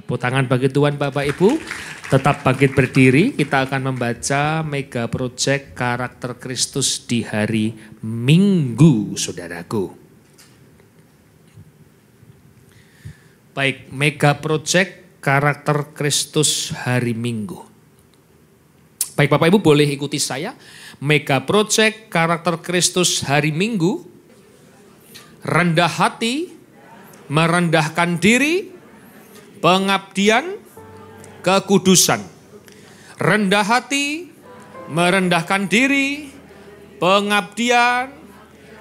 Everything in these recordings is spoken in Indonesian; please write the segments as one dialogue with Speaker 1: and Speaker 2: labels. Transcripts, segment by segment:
Speaker 1: Tepuk tangan bagi Tuhan Bapak Ibu. Tetap bangkit berdiri, kita akan membaca Mega Project Karakter Kristus di hari Minggu, saudaraku. Baik, Mega Project Karakter Kristus hari Minggu. Baik Bapak Ibu boleh ikuti saya. Mega Project Karakter Kristus hari Minggu. Rendah hati, merendahkan diri, pengabdian, kekudusan. Rendah hati, merendahkan diri, pengabdian,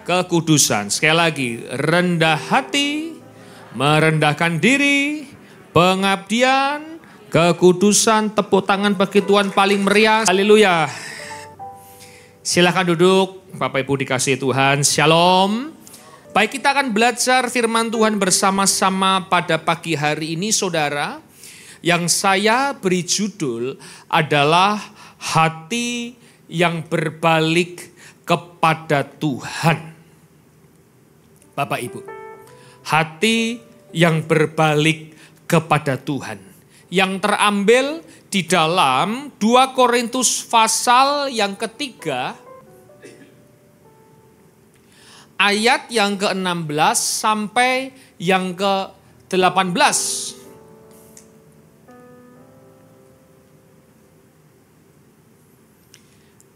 Speaker 1: kekudusan. Sekali lagi, rendah hati, merendahkan diri, pengabdian, kekudusan. Tepuk tangan bagi Tuhan paling meriah. Haleluya. Silakan duduk, Bapak Ibu dikasihi Tuhan. Shalom. Baik, kita akan belajar firman Tuhan bersama-sama pada pagi hari ini, saudara. Yang saya beri judul adalah hati yang berbalik kepada Tuhan. Bapak Ibu, hati yang berbalik kepada Tuhan. Yang terambil di dalam 2 Korintus pasal yang ketiga, ayat yang ke-16 sampai yang ke-18.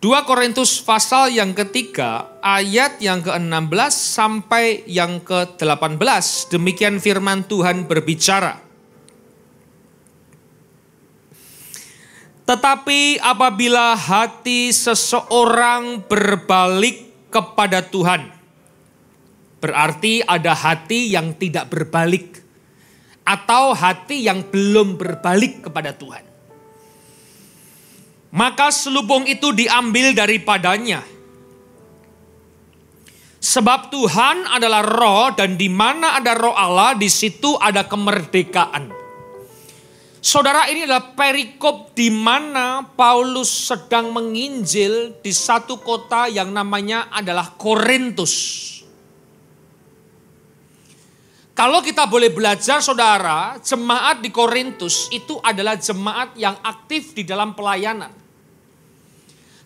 Speaker 1: 2 Korintus pasal yang ketiga, ayat yang ke-16 sampai yang ke-18. Demikian firman Tuhan berbicara. Tetapi apabila hati seseorang berbalik kepada Tuhan, berarti ada hati yang tidak berbalik. Atau hati yang belum berbalik kepada Tuhan. Maka selubung itu diambil daripadanya. Sebab Tuhan adalah roh dan di mana ada roh Allah di situ ada kemerdekaan. Saudara, ini adalah perikop di mana Paulus sedang menginjil di satu kota yang namanya adalah Korintus. Kalau kita boleh belajar, saudara, jemaat di Korintus itu adalah jemaat yang aktif di dalam pelayanan.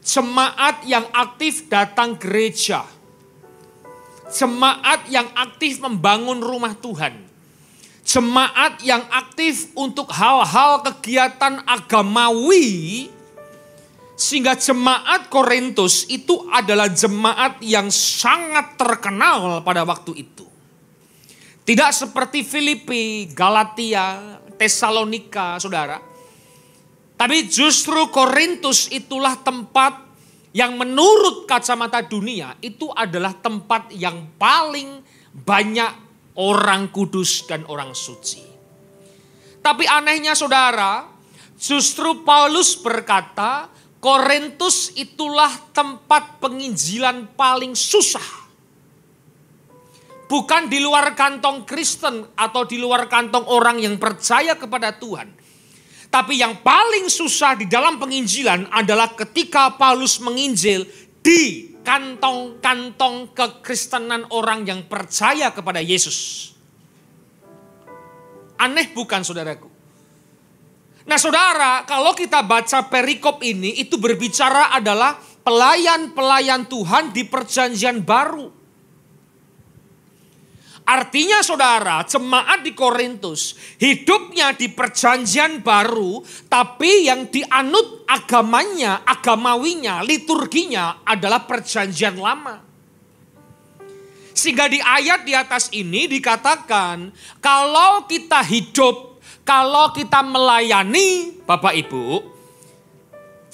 Speaker 1: Jemaat yang aktif datang gereja. Jemaat yang aktif membangun rumah Tuhan. Jemaat yang aktif untuk hal-hal kegiatan agamawi. Sehingga jemaat Korintus itu adalah jemaat yang sangat terkenal pada waktu itu. Tidak seperti Filipi, Galatia, Tesalonika, saudara. Tapi justru Korintus itulah tempat yang menurut kacamata dunia itu adalah tempat yang paling banyak orang kudus dan orang suci. Tapi anehnya saudara, justru Paulus berkata, Korintus itulah tempat penginjilan paling susah. Bukan di luar kantong Kristen atau di luar kantong orang yang percaya kepada Tuhan. Tapi yang paling susah di dalam penginjilan adalah ketika Paulus menginjil di kantong-kantong kekristenan orang yang percaya kepada Yesus. Aneh bukan saudaraku? Nah saudara, kalau kita baca perikop ini itu berbicara adalah pelayan-pelayan Tuhan di perjanjian baru. Artinya saudara, jemaat di Korintus hidupnya di perjanjian baru, tapi yang dianut agamanya, agamawinya, liturginya adalah perjanjian lama. Sehingga di ayat di atas ini dikatakan, kalau kita hidup, kalau kita melayani Bapak Ibu,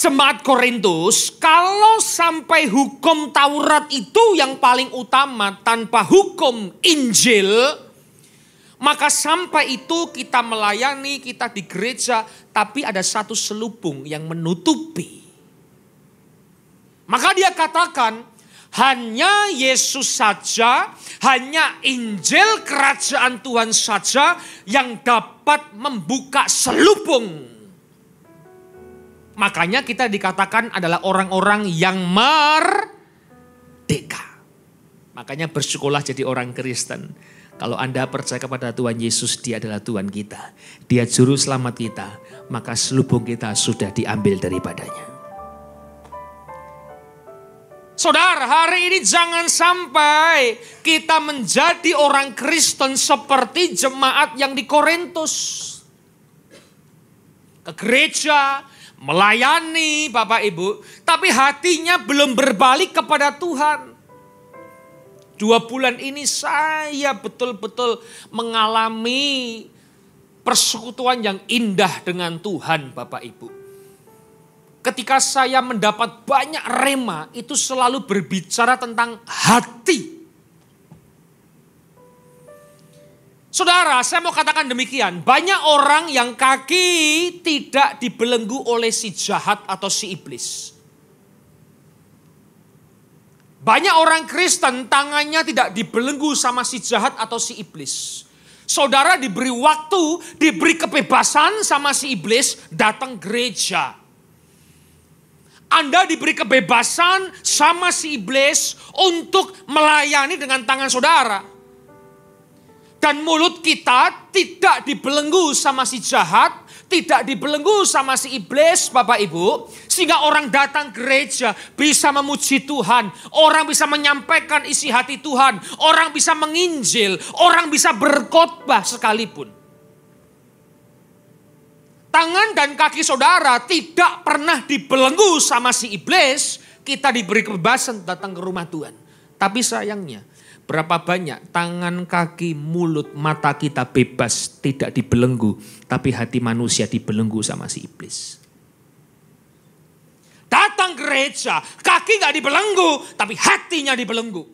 Speaker 1: jemaat Korintus, kalau sampai hukum Taurat itu yang paling utama tanpa hukum Injil, maka sampai itu kita melayani, kita di gereja, tapi ada satu selubung yang menutupi. Maka dia katakan, hanya Yesus saja, hanya Injil kerajaan Tuhan saja yang dapat membuka selubung. Makanya kita dikatakan adalah orang-orang yang merdeka. Makanya bersyukurlah jadi orang Kristen. Kalau Anda percaya kepada Tuhan Yesus, Dia adalah Tuhan kita. Dia juru selamat kita, maka selubung kita sudah diambil daripadanya. Saudara, hari ini jangan sampai kita menjadi orang Kristen seperti jemaat yang di Korintus. Ke gereja, melayani Bapak Ibu, tapi hatinya belum berbalik kepada Tuhan. 2 bulan ini saya betul-betul mengalami persekutuan yang indah dengan Tuhan Bapak Ibu. Ketika saya mendapat banyak rema, itu selalu berbicara tentang hati. Saudara, saya mau katakan demikian. Banyak orang yang kaki tidak dibelenggu oleh si jahat atau si iblis. Banyak orang Kristen tangannya tidak dibelenggu sama si jahat atau si iblis. Saudara diberi waktu, diberi kebebasan sama si iblis, datang gereja. Anda diberi kebebasan sama si iblis untuk melayani dengan tangan saudara. Dan mulut kita tidak dibelenggu sama si jahat, tidak dibelenggu sama si iblis Bapak Ibu. Sehingga orang datang gereja bisa memuji Tuhan. Orang bisa menyampaikan isi hati Tuhan. Orang bisa menginjil, orang bisa berkhotbah sekalipun. Tangan dan kaki saudara tidak pernah dibelenggu sama si iblis. Kita diberi kebebasan datang ke rumah Tuhan. Tapi sayangnya, berapa banyak tangan, kaki, mulut, mata kita bebas tidak dibelenggu. Tapi hati manusia dibelenggu sama si iblis. Datang gereja, kaki gak dibelenggu, tapi hatinya dibelenggu.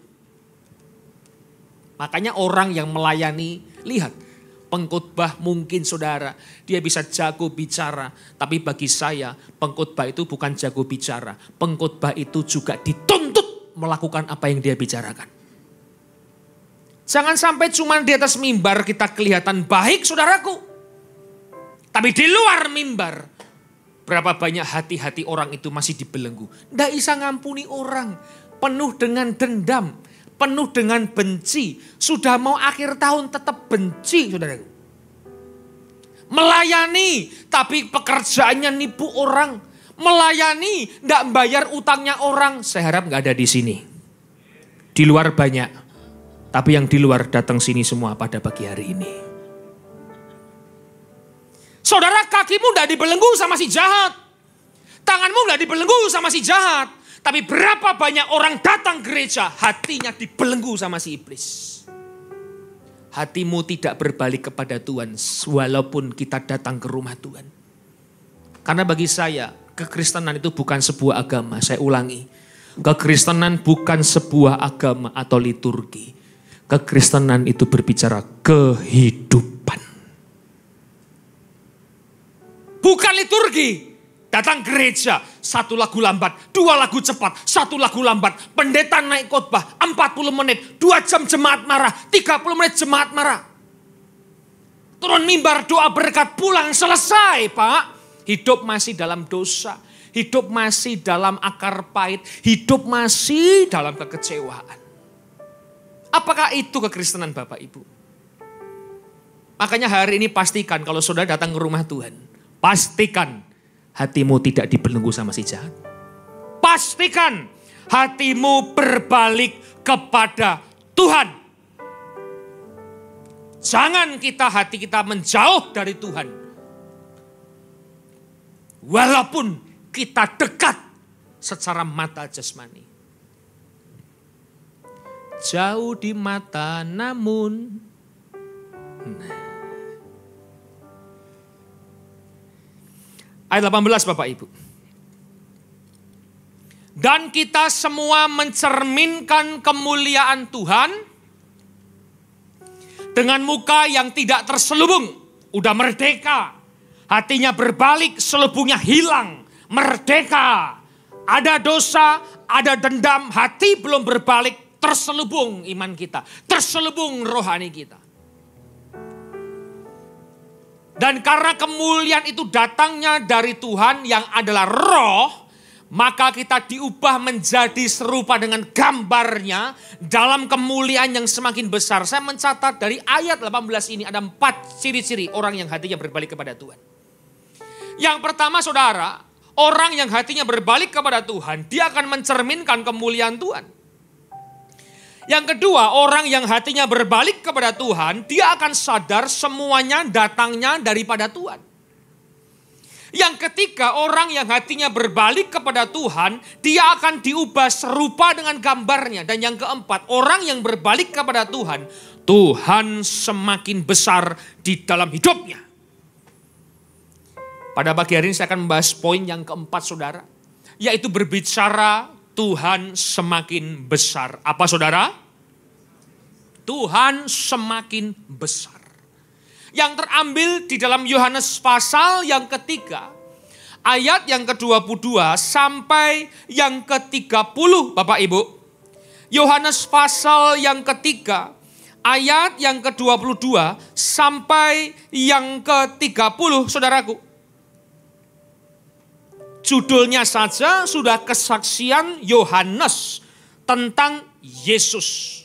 Speaker 1: Makanya orang yang melayani, lihat. Pengkhotbah mungkin saudara, dia bisa jago bicara. Tapi bagi saya, pengkhotbah itu bukan jago bicara. Pengkhotbah itu juga dituntut melakukan apa yang dia bicarakan. Jangan sampai cuma di atas mimbar kita kelihatan baik saudaraku. Tapi di luar mimbar, berapa banyak hati-hati orang itu masih dibelenggu. Nggak bisa ngampuni orang, penuh dengan dendam. Penuh dengan benci. Sudah mau akhir tahun tetap benci saudaraku. Melayani tapi pekerjaannya nipu orang. Melayani tidak bayar utangnya orang. Saya harap gak ada di sini. Di luar banyak. Tapi yang di luar datang sini semua pada pagi hari ini. Saudara, kakimu tidak dibelenggu sama si jahat. Tanganmu tidak dibelenggu sama si jahat. Tapi berapa banyak orang datang gereja, hatinya dibelenggu sama si iblis. Hatimu tidak berbalik kepada Tuhan, walaupun kita datang ke rumah Tuhan. Karena bagi saya, kekristenan itu bukan sebuah agama. Saya ulangi, kekristenan bukan sebuah agama atau liturgi. Kekristenan itu berbicara kehidupan. Bukan liturgi. Datang gereja, 1 lagu lambat, 2 lagu cepat, 1 lagu lambat. Pendeta naik khotbah, 40 menit, 2 jam jemaat marah, 30 menit jemaat marah. Turun mimbar, doa berkat, pulang, selesai Pak. Hidup masih dalam dosa, hidup masih dalam akar pahit, hidup masih dalam kekecewaan. Apakah itu kekristenan Bapak Ibu? Makanya hari ini pastikan kalau saudara datang ke rumah Tuhan, pastikan hatimu tidak dibelenggu sama si jahat. Pastikan hatimu berbalik kepada Tuhan. Jangan hati kita menjauh dari Tuhan. Walaupun kita dekat secara mata jasmani. Jauh di mata namun. Ayat 18 Bapak Ibu. Dan kita semua mencerminkan kemuliaan Tuhan dengan muka yang tidak terselubung. Udah merdeka. Hatinya berbalik, selubungnya hilang. Merdeka. Ada dosa, ada dendam, hati belum berbalik. Terselubung iman kita. Terselubung rohani kita. Dan karena kemuliaan itu datangnya dari Tuhan yang adalah roh, maka kita diubah menjadi serupa dengan gambarnya dalam kemuliaan yang semakin besar. Saya mencatat dari ayat 18 ini ada 4 ciri-ciri orang yang hatinya berbalik kepada Tuhan. Yang pertama saudara, orang yang hatinya berbalik kepada Tuhan, dia akan mencerminkan kemuliaan Tuhan. Yang kedua, orang yang hatinya berbalik kepada Tuhan, dia akan sadar semuanya datangnya daripada Tuhan. Yang ketiga, orang yang hatinya berbalik kepada Tuhan, dia akan diubah serupa dengan gambarnya. Dan yang keempat, orang yang berbalik kepada Tuhan, Tuhan semakin besar di dalam hidupnya. Pada pagi hari ini saya akan membahas poin yang keempat saudara, yaitu berbicara Tuhan semakin besar. Apa saudara? Tuhan semakin besar. Yang terambil di dalam Yohanes pasal yang ketiga, ayat yang ke-22 sampai yang ke-30 Bapak Ibu. Yohanes pasal yang ketiga, ayat yang ke-22 sampai yang ke-30 saudaraku. Judulnya saja sudah kesaksian Yohanes tentang Yesus.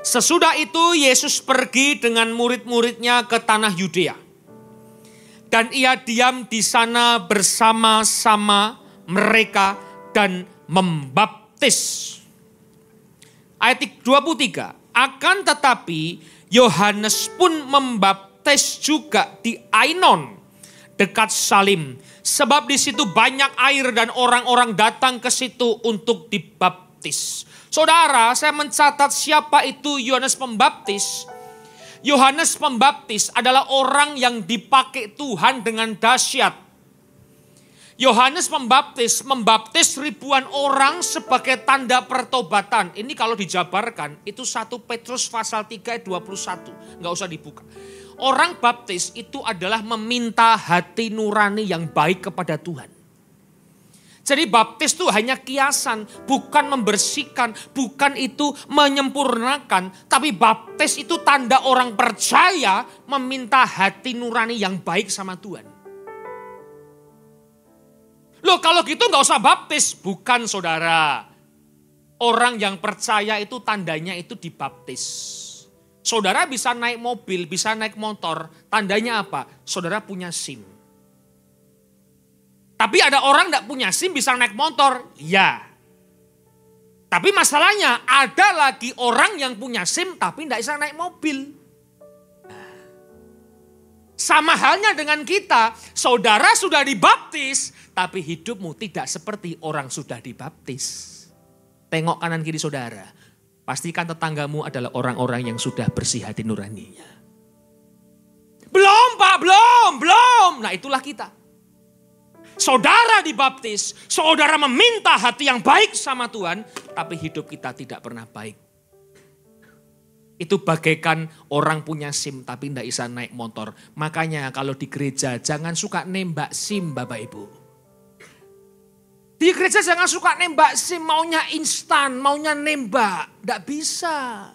Speaker 1: Sesudah itu Yesus pergi dengan murid-muridnya ke tanah Yudea. Dan ia diam di sana bersama-sama mereka dan membaptis. Ayat 23. Akan tetapi Yohanes pun membaptis juga di Ainon, dekat Salim. Sebab di situ banyak air dan orang-orang datang ke situ untuk dibaptis. Saudara, saya mencatat siapa itu Yohanes Pembaptis. Yohanes Pembaptis adalah orang yang dipakai Tuhan dengan dahsyat. Yohanes Pembaptis membaptis ribuan orang sebagai tanda pertobatan. Ini kalau dijabarkan itu 1 Petrus pasal 3 ayat 21. Nggak usah dibuka. Orang baptis itu adalah meminta hati nurani yang baik kepada Tuhan. Jadi baptis itu hanya kiasan, bukan membersihkan, bukan itu menyempurnakan. Tapi baptis itu tanda orang percaya meminta hati nurani yang baik sama Tuhan. Loh kalau gitu gak usah baptis. Bukan saudara. Orang yang percaya itu tandanya itu dibaptis. Saudara bisa naik mobil, bisa naik motor. Tandanya apa? Saudara punya SIM. Tapi ada orang tidak punya SIM bisa naik motor. Ya. Tapi masalahnya ada lagi orang yang punya SIM tapi tidak bisa naik mobil. Sama halnya dengan kita. Saudara sudah dibaptis. Tapi hidupmu tidak seperti orang sudah dibaptis. Tengok kanan kiri saudara. Pastikan tetanggamu adalah orang-orang yang sudah bersih hati nuraninya. Belum Pak, belum. Nah itulah kita. Saudara dibaptis, saudara meminta hati yang baik sama Tuhan, tapi hidup kita tidak pernah baik. Itu bagaikan orang punya SIM tapi tidak bisa naik motor. Makanya kalau di gereja jangan suka nembak SIM Bapak Ibu. Di gereja jangan suka nembak SIM, maunya instan, maunya nembak. Tidak bisa.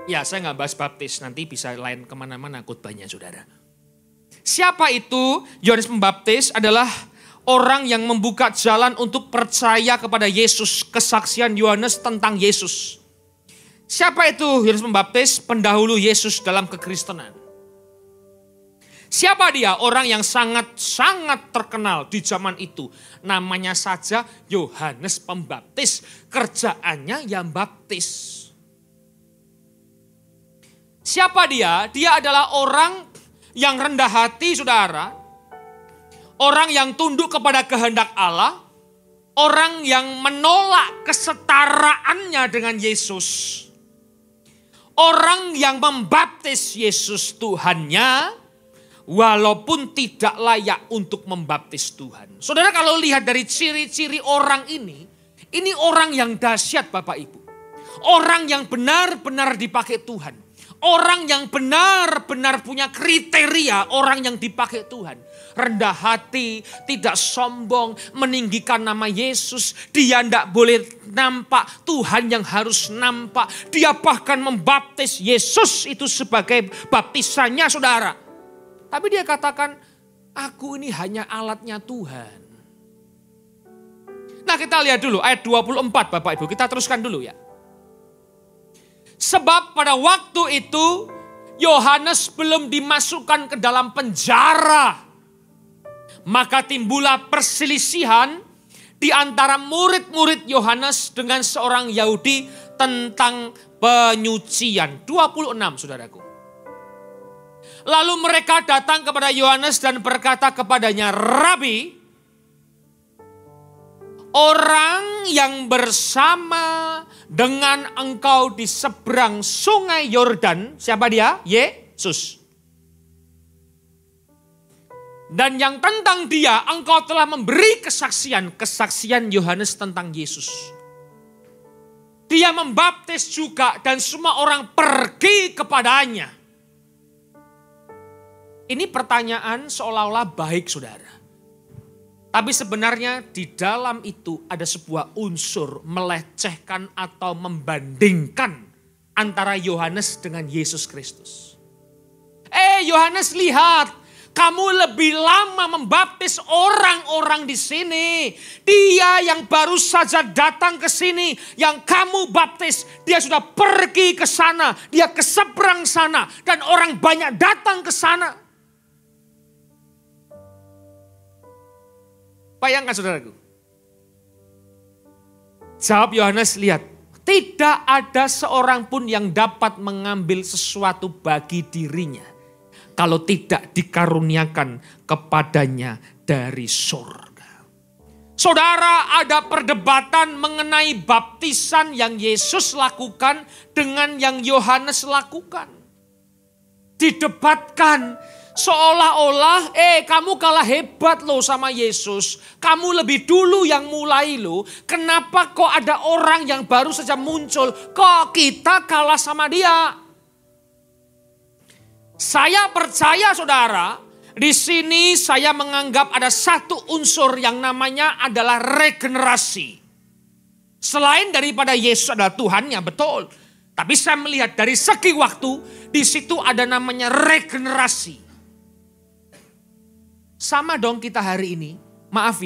Speaker 1: Ya saya nggak bahas baptis, nanti bisa lain kemana-mana khotbahnya saudara. Siapa itu? Yohanes Pembaptis adalah orang yang membuka jalan untuk percaya kepada Yesus. Kesaksian Yohanes tentang Yesus. Siapa itu Yohanes Pembaptis? Pendahulu Yesus dalam kekristenan. Siapa dia? Orang yang sangat-sangat terkenal di zaman itu. Namanya saja Yohanes Pembaptis. Kerjaannya yang baptis. Siapa dia? Dia adalah orang yang rendah hati saudara. Orang yang tunduk kepada kehendak Allah. Orang yang menolak kesetaraannya dengan Yesus. Orang yang membaptis Yesus Tuhannya. Walaupun tidak layak untuk membaptis Tuhan. Saudara kalau lihat dari ciri-ciri orang ini orang yang dahsyat Bapak Ibu. Orang yang benar-benar dipakai Tuhan. Orang yang benar-benar punya kriteria orang yang dipakai Tuhan. Rendah hati, tidak sombong, meninggikan nama Yesus. Dia tidak boleh nampak, Tuhan yang harus nampak. Dia bahkan membaptis Yesus itu sebagai baptisannya saudara. Tapi dia katakan, Aku ini hanya alatnya Tuhan. Nah kita lihat dulu ayat 24 Bapak Ibu, kita teruskan dulu ya. Sebab pada waktu itu Yohanes belum dimasukkan ke dalam penjara. Maka timbullah perselisihan di antara murid-murid Yohanes dengan seorang Yahudi tentang penyucian. 26 saudaraku. Lalu mereka datang kepada Yohanes dan berkata kepadanya, Rabi, orang yang bersama dengan engkau di seberang sungai Yordan, siapa dia? Yesus. Dan yang tentang dia engkau telah memberi kesaksian Yohanes tentang Yesus. Dia membaptis juga dan semua orang pergi kepadanya. Ini pertanyaan seolah-olah baik saudara. Tapi sebenarnya di dalam itu ada sebuah unsur melecehkan atau membandingkan antara Yohanes dengan Yesus Kristus. Yohanes lihat, kamu lebih lama membaptis orang-orang di sini. Dia yang baru saja datang ke sini, yang kamu baptis, dia sudah pergi ke sana, dia ke seberang sana, dan orang banyak datang ke sana. Bayangkan saudaraku. Jawab Yohanes, lihat. Tidak ada seorang pun yang dapat mengambil sesuatu bagi dirinya. Kalau tidak dikaruniakan kepadanya dari surga. Saudara, ada perdebatan mengenai baptisan yang Yesus lakukan dengan yang Yohanes lakukan. Didebatkan. Seolah-olah kamu kalah hebat loh sama Yesus. Kamu lebih dulu yang mulai loh. Kenapa kok ada orang yang baru saja muncul? Kok kita kalah sama dia? Saya percaya saudara, di sini saya menganggap ada satu unsur yang namanya adalah regenerasi. Selain daripada Yesus adalah Tuhannya, betul. Tapi saya melihat dari segi waktu, di situ ada namanya regenerasi. Sama dong kita hari ini, maaf.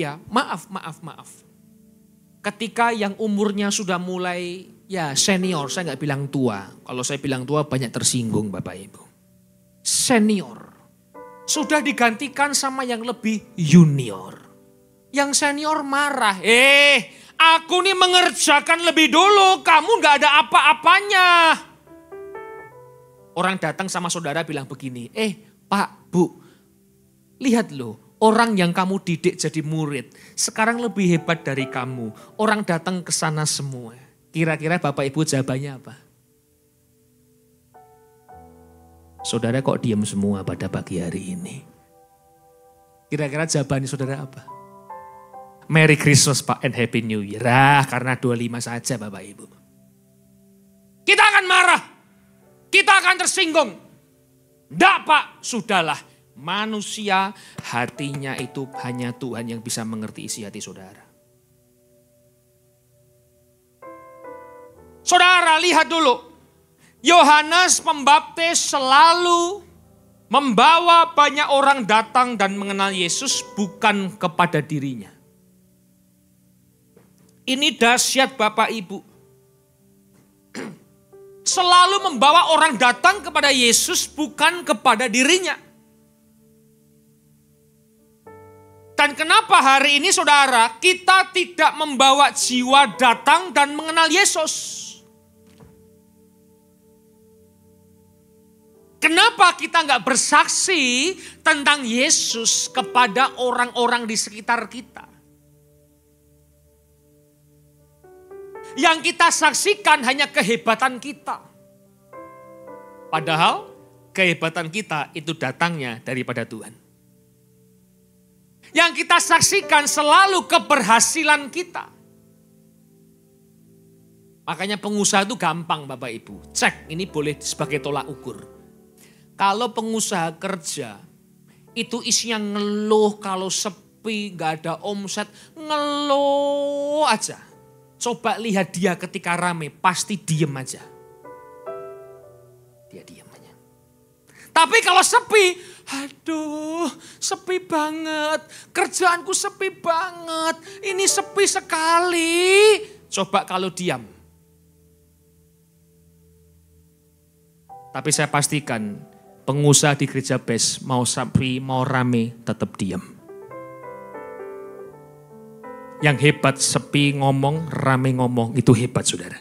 Speaker 1: Ketika yang umurnya sudah mulai senior, saya gak bilang tua. Kalau saya bilang tua banyak tersinggung Bapak Ibu. Senior, sudah digantikan sama yang lebih junior. Yang senior marah, aku nih mengerjakan lebih dulu, kamu gak ada apa-apanya. Orang datang sama saudara bilang begini, Pak, Bu, lihat loh, orang yang kamu didik jadi murid, sekarang lebih hebat dari kamu. Orang datang ke sana semua. Kira-kira Bapak Ibu jawabannya apa? Saudara kok diam semua pada pagi hari ini? Kira-kira jawabannya saudara apa? Merry Christmas Pak and Happy New Year. Karena 25 saja Bapak Ibu. Kita akan marah. Kita akan tersinggung. Enggak Pak, sudahlah. Manusia hatinya itu hanya Tuhan yang bisa mengerti isi hati saudara. Saudara lihat dulu. Yohanes Pembaptis selalu membawa banyak orang datang dan mengenal Yesus bukan kepada dirinya. Ini dahsyat Bapak Ibu. Selalu membawa orang datang kepada Yesus bukan kepada dirinya. Dan kenapa hari ini saudara kita tidak membawa jiwa datang dan mengenal Yesus? Kenapa kita nggak bersaksi tentang Yesus kepada orang-orang di sekitar kita? Yang kita saksikan hanya kehebatan kita. Padahal kehebatan kita itu datangnya daripada Tuhan. Yang kita saksikan selalu keberhasilan kita. Makanya pengusaha itu gampang Bapak Ibu. Cek, ini boleh sebagai tolak ukur. Kalau pengusaha kerja, itu isinya ngeluh kalau sepi, gak ada omset, ngeluh aja. Coba lihat dia ketika rame, pasti diem aja. Dia diem aja. Tapi kalau sepi, Aduh, sepi banget. Kerjaanku sepi banget. Ini sepi sekali. Coba kalau diam. Tapi saya pastikan pengusaha di gereja BES mau sepi, mau rame, tetap diam. Yang hebat sepi ngomong, rame ngomong, itu hebat saudara.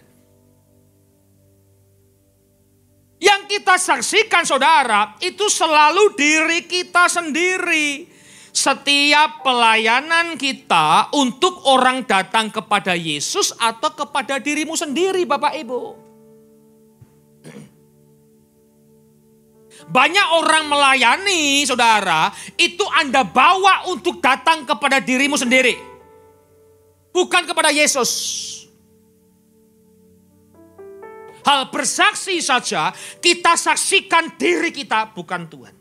Speaker 1: Yang kita saksikan saudara, itu selalu diri kita sendiri. Setiap pelayanan kita untuk orang datang kepada Yesus atau kepada dirimu sendiri Bapak Ibu. Banyak orang melayani saudara, itu Anda bawa untuk datang kepada dirimu sendiri. Bukan kepada Yesus. Hal bersaksi saja, kita saksikan diri kita, bukan Tuhan.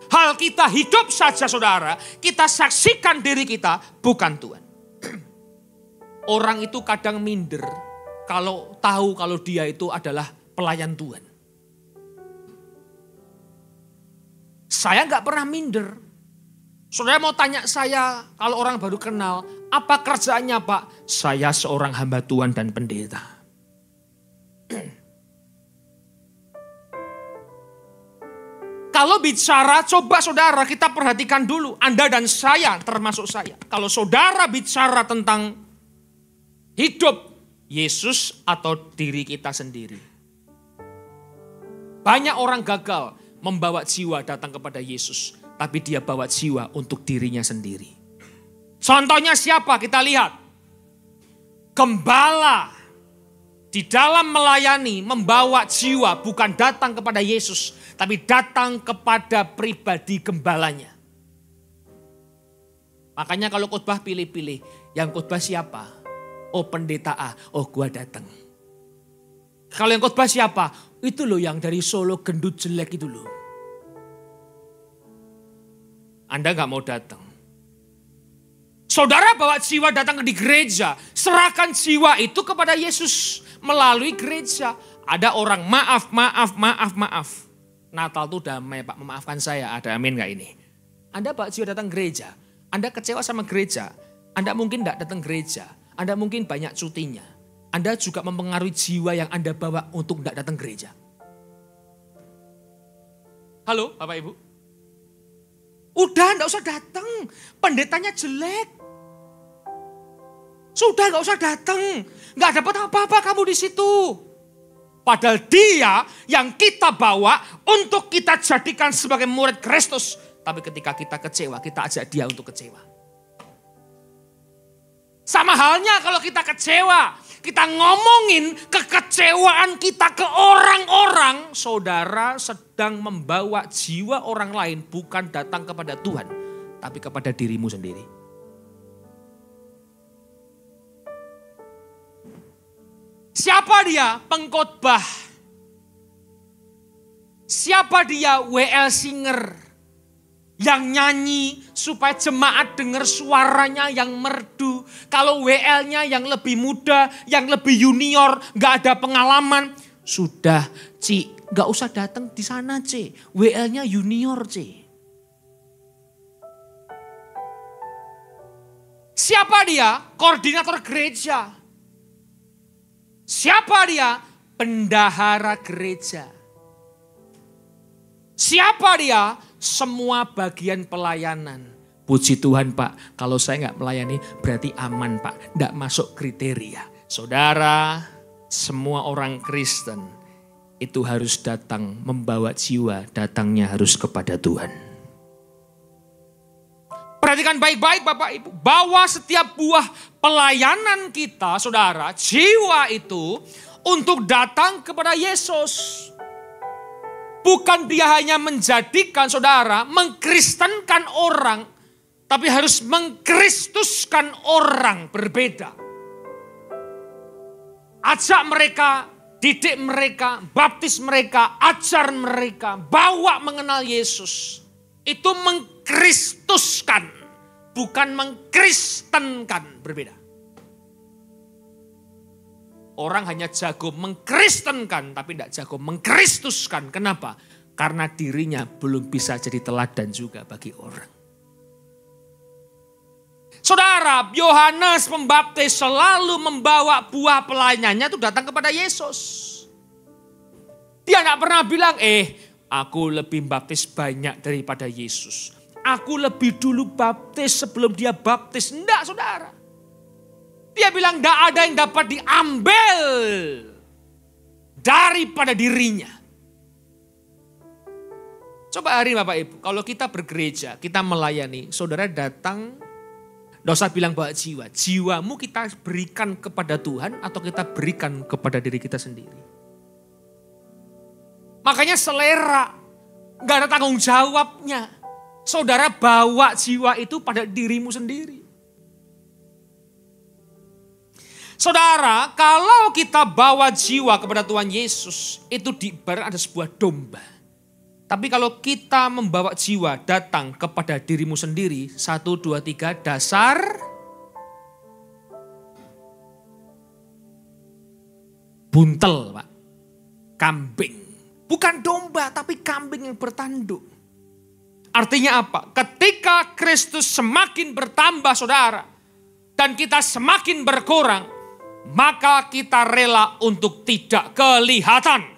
Speaker 1: Hal kita hidup saja saudara, kita saksikan diri kita, bukan Tuhan. Orang itu kadang minder, kalau tahu kalau dia itu adalah pelayan Tuhan. Saya nggak pernah minder. Saudara mau tanya saya, kalau orang baru kenal, apa kerjaannya Pak? Saya seorang hamba Tuhan dan pendeta. Kalau bicara, coba saudara kita perhatikan dulu. Anda dan saya, termasuk saya. Kalau saudara bicara tentang hidup Yesus atau diri kita sendiri. Banyak orang gagal membawa jiwa datang kepada Yesus. Tapi dia bawa jiwa untuk dirinya sendiri. Contohnya siapa? Kita lihat. Gembala di dalam melayani membawa jiwa bukan datang kepada Yesus. Tapi datang kepada pribadi gembalanya. Makanya kalau khotbah pilih-pilih. Yang khotbah siapa? Oh pendeta A. Oh gua datang. Kalau yang khotbah siapa? Itu loh yang dari Solo gendut jelek itu loh. Anda gak mau datang. Saudara bawa jiwa datang di gereja. Serahkan jiwa itu kepada Yesus melalui gereja. Ada orang maaf. Natal tuh damai Pak, memaafkan saya. Ada amin gak ini? Anda bawa jiwa datang gereja. Anda kecewa sama gereja. Anda mungkin gak datang gereja. Anda mungkin banyak cutinya. Anda juga mempengaruhi jiwa yang Anda bawa untuk gak datang gereja. Halo Bapak Ibu? Udah gak usah datang, pendetanya jelek. Sudah gak usah datang, gak dapat apa-apa kamu di situ. Padahal dia yang kita bawa untuk kita jadikan sebagai murid Kristus. Tapi ketika kita kecewa, kita ajak dia untuk kecewa. Sama halnya kalau kita kecewa, kita ngomongin kekecewaan kita ke orang-orang, saudara sedang membawa jiwa orang lain bukan datang kepada Tuhan, tapi kepada dirimu sendiri. Siapa dia? Pengkhotbah. Siapa dia? WL singer. Yang nyanyi supaya jemaat dengar suaranya yang merdu. Kalau WL-nya yang lebih muda, yang lebih junior, gak ada pengalaman. Sudah, Ci, gak usah datang di sana, Ci. WL-nya junior, Ci. Siapa dia? Koordinator gereja. Siapa dia? Bendahara gereja. Siapa dia? Semua bagian pelayanan. Puji Tuhan Pak, kalau saya nggak melayani berarti aman Pak. Nggak masuk kriteria. Saudara, semua orang Kristen itu harus datang membawa jiwa, datangnya harus kepada Tuhan. Perhatikan baik-baik Bapak Ibu, bahwa setiap buah pelayanan kita, saudara, jiwa itu untuk datang kepada Yesus. Bukan dia hanya menjadikan saudara, mengkristenkan orang, tapi harus mengkristuskan orang berbeda. Ajak mereka, didik mereka, baptis mereka, ajar mereka, bawa mengenal Yesus. Itu mengkristuskan, bukan mengkristenkan, berbeda. Orang hanya jago mengkristenkan, tapi tidak jago mengkristuskan. Kenapa? Karena dirinya belum bisa jadi teladan juga bagi orang. Saudara, Yohanes Pembaptis selalu membawa buah pelayanannya itu datang kepada Yesus. Dia tidak pernah bilang, aku lebih baptis banyak daripada Yesus. Aku lebih dulu baptis sebelum dia baptis. Enggak, saudara. Dia bilang tidak ada yang dapat diambil daripada dirinya. Coba hari Bapak Ibu, kalau kita bergereja, kita melayani, saudara datang, tidak usah bilang bawa jiwa. Jiwamu kita berikan kepada Tuhan atau kita berikan kepada diri kita sendiri. Makanya selera, gak ada tanggung jawabnya. Saudara bawa jiwa itu pada dirimu sendiri. Saudara, kalau kita bawa jiwa kepada Tuhan Yesus, itu diibarat ada sebuah domba. Tapi kalau kita membawa jiwa datang kepada dirimu sendiri, 1, 2, 3, dasar buntel, Pak. Kambing. Bukan domba, tapi kambing yang bertanduk. Artinya apa? Ketika Kristus semakin bertambah, saudara, dan kita semakin berkurang, maka kita rela untuk tidak kelihatan.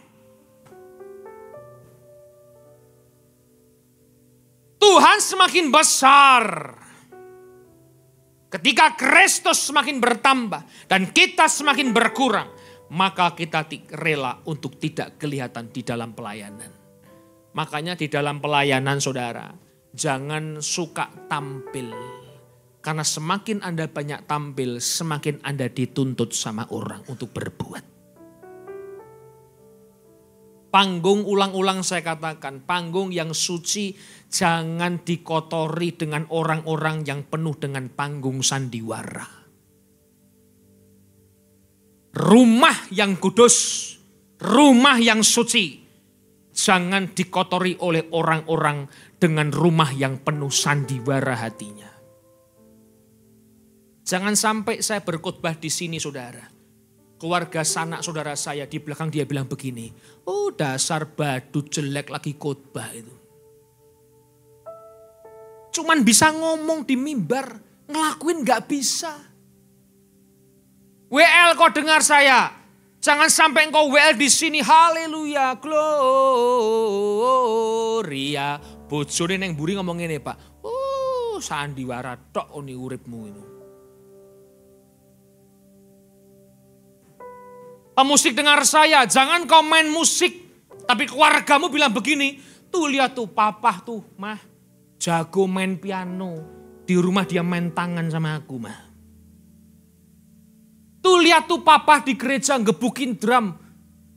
Speaker 1: Tuhan semakin besar. Ketika Kristus semakin bertambah dan kita semakin berkurang, maka kita rela untuk tidak kelihatan di dalam pelayanan. Makanya di dalam pelayanan saudara, jangan suka tampil. Karena semakin Anda banyak tampil, semakin Anda dituntut sama orang untuk berbuat. Panggung ulang-ulang saya katakan, panggung yang suci jangan dikotori dengan orang-orang yang penuh dengan panggung sandiwara. Rumah yang kudus, rumah yang suci, jangan dikotori oleh orang-orang dengan rumah yang penuh sandiwara hatinya. Jangan sampai saya berkhotbah di sini saudara. Keluarga sanak saudara saya di belakang dia bilang begini. Oh dasar badut jelek lagi khotbah itu. Cuman bisa ngomong di mimbar. Ngelakuin gak bisa. WL kau dengar saya. Jangan sampai engkau WL di sini. Haleluya. Gloria. Bojone neng buri ngomong ini Pak. Oh sandiwara tok oni uripmu itu. Pemusik dengar saya, jangan kau main musik. Tapi keluargamu bilang begini, tuh lihat tuh papa tuh mah jago main piano. Di rumah dia main tangan sama aku mah. Tuh lihat tuh papa di gereja ngebukin drum.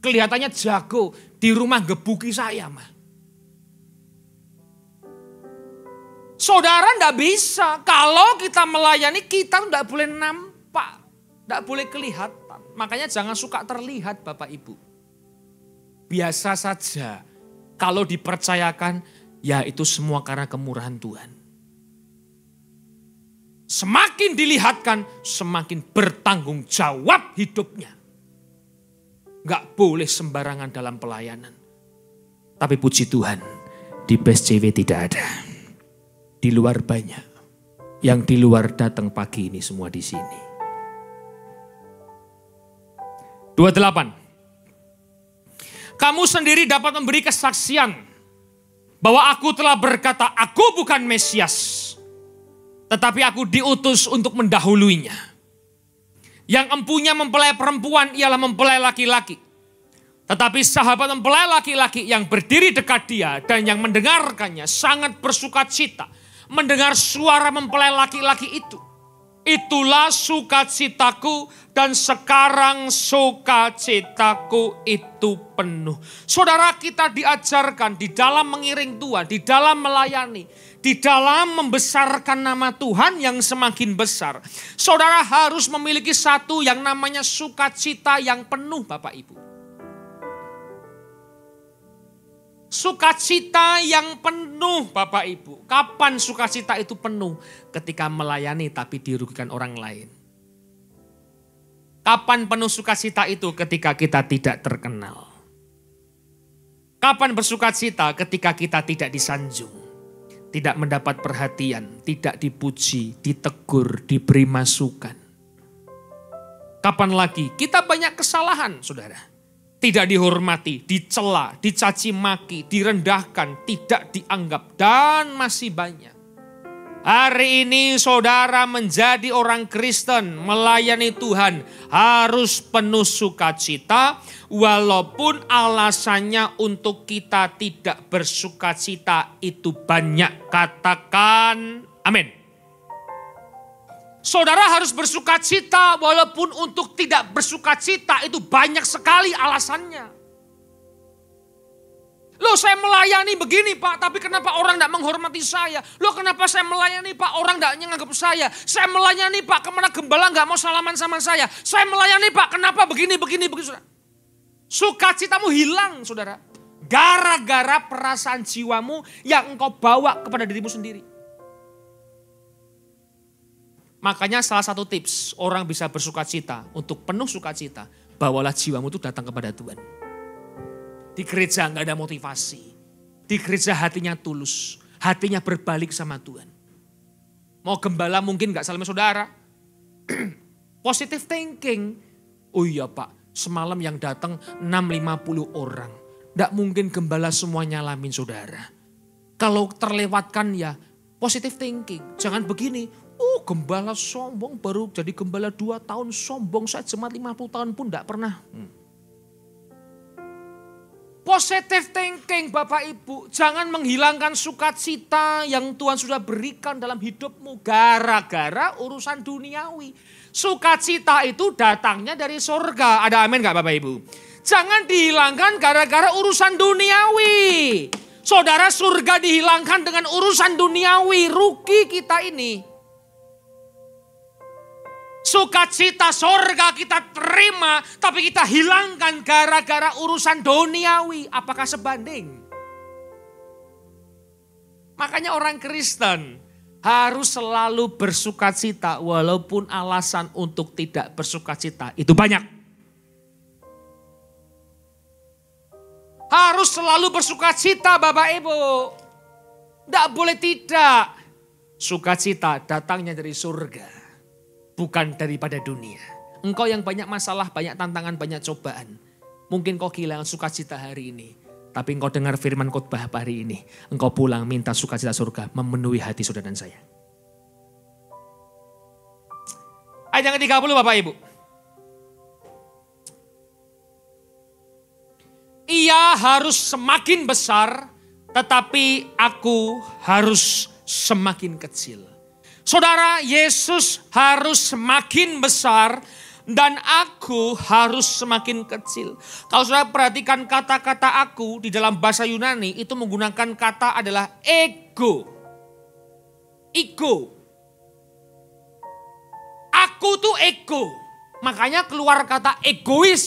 Speaker 1: Kelihatannya jago, di rumah ngebuki saya mah. Saudara enggak bisa, kalau kita melayani kita enggak boleh nampak. Enggak boleh kelihatan. Makanya jangan suka terlihat Bapak Ibu. Biasa saja. Kalau dipercayakan, ya itu semua karena kemurahan Tuhan. Semakin dilihatkan, semakin bertanggung jawab hidupnya. Gak boleh sembarangan dalam pelayanan. Tapi puji Tuhan, di PSJW tidak ada. Di luar banyak. Yang di luar datang pagi ini semua di sini. 28. Kamu sendiri dapat memberi kesaksian bahwa aku telah berkata aku bukan Mesias, tetapi aku diutus untuk mendahuluinya. Yang empunya mempelai perempuan ialah mempelai laki-laki. Tetapi sahabat mempelai laki-laki yang berdiri dekat dia dan yang mendengarkannya sangat bersukacita mendengar suara mempelai laki-laki itu. Itulah sukacitaku dan sekarang sukacitaku itu penuh. Saudara kita diajarkan di dalam mengiring Tuhan, di dalam melayani, di dalam membesarkan nama Tuhan yang semakin besar. Saudara harus memiliki satu yang namanya sukacita yang penuh Bapak Ibu. Sukacita yang penuh Bapak Ibu. Kapan sukacita itu penuh? Ketika melayani tapi dirugikan orang lain. Kapan penuh sukacita itu? Ketika kita tidak terkenal. Kapan bersukacita? Ketika kita tidak disanjung, tidak mendapat perhatian, tidak dipuji, ditegur, diberi masukan. Kapan lagi? Kita banyak kesalahan, saudara. Tidak dihormati, dicela, dicaci maki, direndahkan, tidak dianggap, dan masih banyak. Hari ini saudara menjadi orang Kristen, melayani Tuhan, harus penuh sukacita, walaupun alasannya untuk kita tidak bersukacita itu banyak. Katakan amin. Saudara harus bersukacita, walaupun untuk tidak bersukacita itu banyak sekali alasannya. Loh, saya melayani begini Pak, tapi kenapa orang tidak menghormati saya? Loh, kenapa saya melayani Pak, orang tidak menganggap saya? Saya melayani Pak, kemana gembala nggak mau salaman sama saya? Saya melayani Pak, kenapa begini, saudara? Sukacitamu hilang, saudara. Gara-gara perasaan jiwamu yang engkau bawa kepada dirimu sendiri. Makanya salah satu tips orang bisa bersukacita, untuk penuh sukacita, bawalah jiwamu itu datang kepada Tuhan. Di gereja nggak ada motivasi. Di gereja hatinya tulus. Hatinya berbalik sama Tuhan. Mau gembala mungkin nggak salami saudara. Positive thinking. Oh iya Pak, semalam yang datang 650 orang. Nggak mungkin gembala semuanya nyalamin saudara. Kalau terlewatkan ya positive thinking. Jangan begini. Oh gembala sombong, baru jadi gembala 2 tahun sombong. Saya jemaat 50 tahun pun nggak pernah. Positive thinking Bapak Ibu, jangan menghilangkan sukacita yang Tuhan sudah berikan dalam hidupmu gara-gara urusan duniawi. Sukacita itu datangnya dari surga, ada amin gak Bapak Ibu? Jangan dihilangkan gara-gara urusan duniawi. Saudara, surga dihilangkan dengan urusan duniawi, rugi kita ini. Sukacita sorga kita terima, tapi kita hilangkan gara-gara urusan duniawi. Apakah sebanding? Makanya orang Kristen harus selalu bersukacita, walaupun alasan untuk tidak bersukacita itu banyak. Harus selalu bersukacita Bapak Ibu. Tidak boleh tidak. Sukacita datangnya dari surga. Bukan daripada dunia. Engkau yang banyak masalah, banyak tantangan, banyak cobaan. Mungkin kau kehilangan sukacita hari ini. Tapi engkau dengar firman khotbah hari ini. Engkau pulang minta sukacita surga memenuhi hati saudara dan saya. Ayat yang ke-30 Bapak Ibu. Ia harus semakin besar, tetapi aku harus semakin kecil. Saudara, Yesus harus semakin besar dan aku harus semakin kecil. Kalau saudara perhatikan kata-kata aku di dalam bahasa Yunani itu menggunakan kata adalah ego. Ego. Aku tuh ego. Makanya keluar kata egois.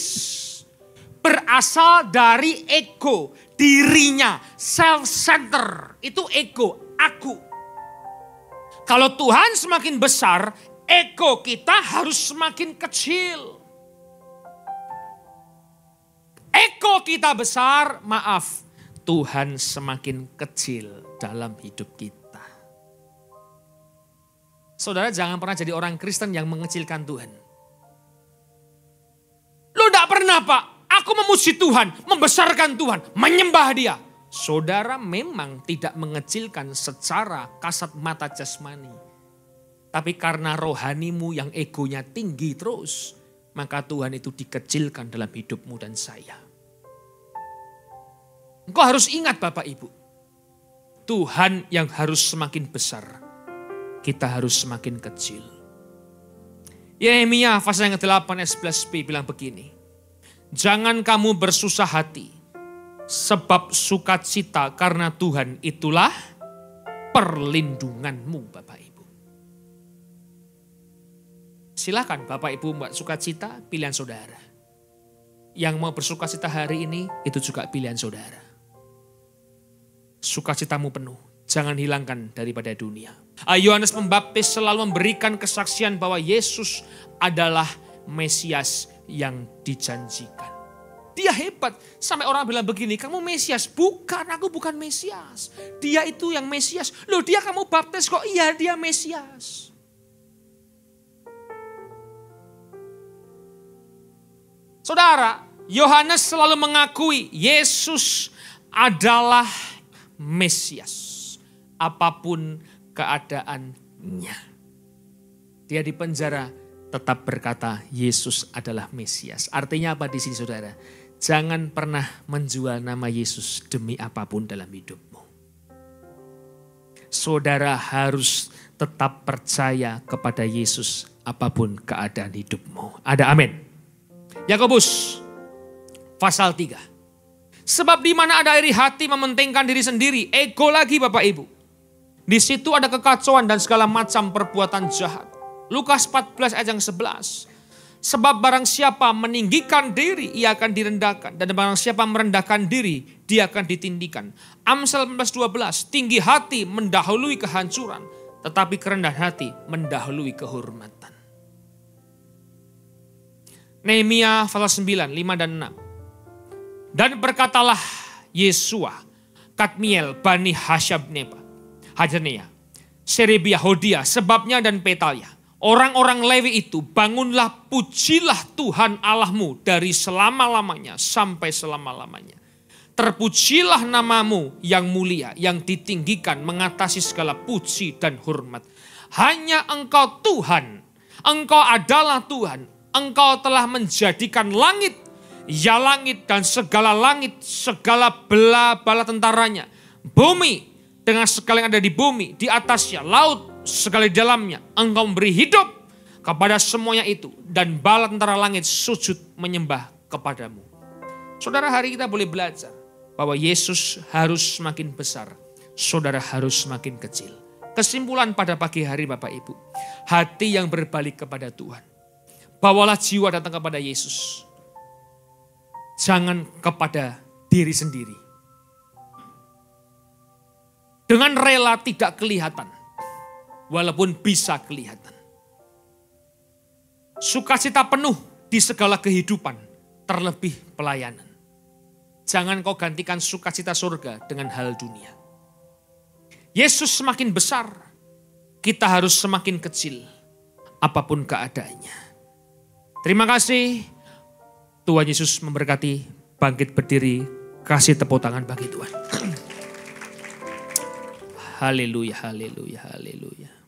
Speaker 1: Berasal dari ego. Dirinya, self-center. Itu ego, aku. Kalau Tuhan semakin besar, ego kita harus semakin kecil. Ego kita besar, maaf, Tuhan semakin kecil dalam hidup kita. Saudara jangan pernah jadi orang Kristen yang mengecilkan Tuhan. Lu gak pernah Pak, aku memuji Tuhan, membesarkan Tuhan, menyembah Dia. Saudara memang tidak mengecilkan secara kasat mata jasmani. Tapi karena rohanimu yang egonya tinggi terus, maka Tuhan itu dikecilkan dalam hidupmu dan saya. Engkau harus ingat Bapak Ibu, Tuhan yang harus semakin besar, kita harus semakin kecil. Yeremia pasal yang ke-8 ayat 11b bilang begini, jangan kamu bersusah hati, sebab sukacita karena Tuhan itulah perlindunganmu Bapak Ibu. Silakan Bapak Ibu mbak sukacita, pilihan saudara. Yang mau bersukacita hari ini itu juga pilihan saudara. Sukacitamu penuh, jangan hilangkan daripada dunia. Yohanes Pembaptis selalu memberikan kesaksian bahwa Yesus adalah Mesias yang dijanjikan. Dia hebat. Sampai orang bilang begini, kamu Mesias. Bukan, aku bukan Mesias. Dia itu yang Mesias. Loh, dia kamu baptis kok? Iya, dia Mesias. Saudara, Yohanes selalu mengakui Yesus adalah Mesias. Apapun keadaannya. Dia di penjara tetap berkata Yesus adalah Mesias. Artinya apa di sini saudara? Jangan pernah menjual nama Yesus demi apapun dalam hidupmu. Saudara harus tetap percaya kepada Yesus apapun keadaan hidupmu. Ada amin. Yakobus pasal 3. Sebab di mana ada iri hati mementingkan diri sendiri, ego lagi Bapak Ibu. Di situ ada kekacauan dan segala macam perbuatan jahat. Lukas 14 ayat yang 11. Sebab barang siapa meninggikan diri, ia akan direndahkan. Dan barang siapa merendahkan diri, dia akan ditinggikan. Amsal 14:12, tinggi hati mendahului kehancuran, tetapi kerendahan hati mendahului kehormatan. Nehemia pasal 9, 5 dan 6. Dan berkatalah Yesua, Kadmiel, Bani Hashabneya, Serebia, Hodia, sebabnya dan Petalia. Orang-orang Lewi itu, bangunlah, pujilah Tuhan Allahmu dari selama-lamanya sampai selama-lamanya. Terpujilah namamu yang mulia, yang ditinggikan, mengatasi segala puji dan hormat. Hanya Engkau Tuhan, Engkau adalah Tuhan. Engkau telah menjadikan langit, ya langit dan segala langit, segala bala-bala tentaranya. Bumi dengan segala yang ada di bumi, di atasnya, laut, segala di dalamnya. Engkau memberi hidup kepada semuanya itu. Dan bala tentara langit sujud menyembah kepadamu. Saudara, hari kita boleh belajar bahwa Yesus harus semakin besar. Saudara harus semakin kecil. Kesimpulan pada pagi hari Bapak Ibu. Hati yang berbalik kepada Tuhan. Bawalah jiwa datang kepada Yesus. Jangan kepada diri sendiri. Dengan rela tidak kelihatan. Walaupun bisa kelihatan. Sukacita penuh di segala kehidupan. Terlebih pelayanan. Jangan kau gantikan sukacita surga dengan hal dunia. Yesus semakin besar. Kita harus semakin kecil. Apapun keadaannya. Terima kasih. Tuhan Yesus memberkati. Bangkit berdiri. Kasih tepuk tangan bagi Tuhan. Haleluya, haleluya, haleluya.